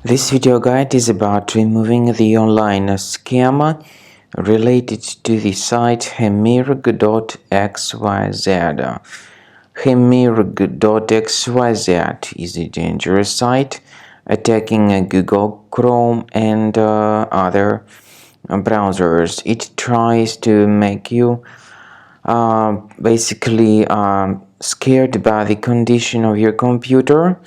This video guide is about removing the online scam related to the site Hamirg.xyz. Hamirg.xyz is a dangerous site attacking Google Chrome and other browsers. It tries to make you basically scared by the condition of your computer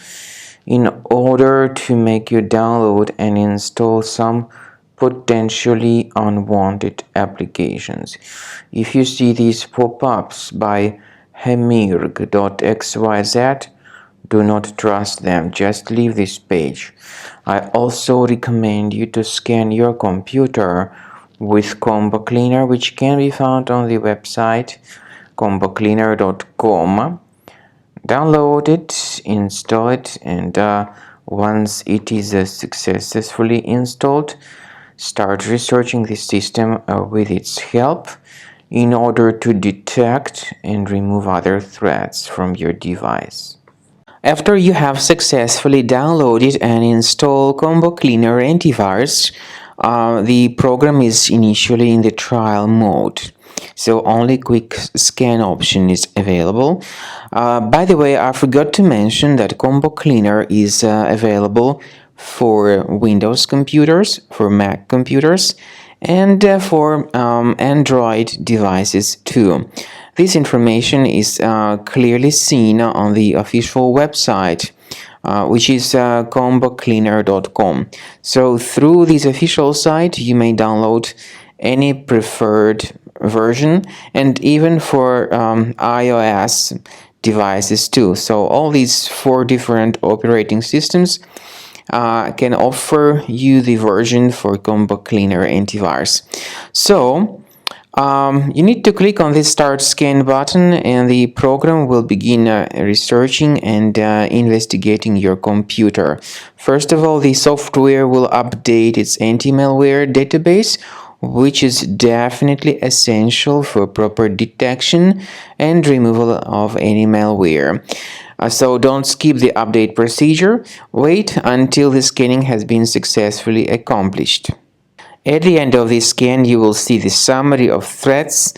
in order to make you download and install some potentially unwanted applications. If you see these pop-ups by Hamirg.xyz, do not trust them, just leave this page. I also recommend you to scan your computer with Combo Cleaner, which can be found on the website combocleaner.com. Download it, install it, and once it is successfully installed, start researching the system with its help in order to detect and remove other threats from your device. After you have successfully downloaded and installed Combo Cleaner antivirus, the program is initially in the trial mode, so only quick scan option is available. By the way, I forgot to mention that Combo Cleaner is available for Windows computers, for Mac computers, and for Android devices too. This information is clearly seen on the official website, which is combocleaner.com. So through this official site, you may download any preferred version, and even for iOS devices too. So all these 4 different operating systems can offer you the version for Combo Cleaner antivirus. So you need to click on this Start Scan button, and the program will begin researching and investigating your computer. First of all, the software will update its anti-malware database, which is definitely essential for proper detection and removal of any malware. So don't skip the update procedure. Wait until the scanning has been successfully accomplished. At the end of the scan, you will see the summary of threats,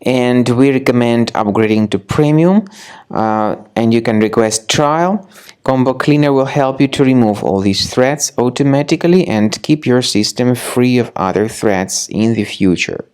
and we recommend upgrading to Premium, and you can request trial. Combo Cleaner will help you to remove all these threats automatically and keep your system free of other threats in the future.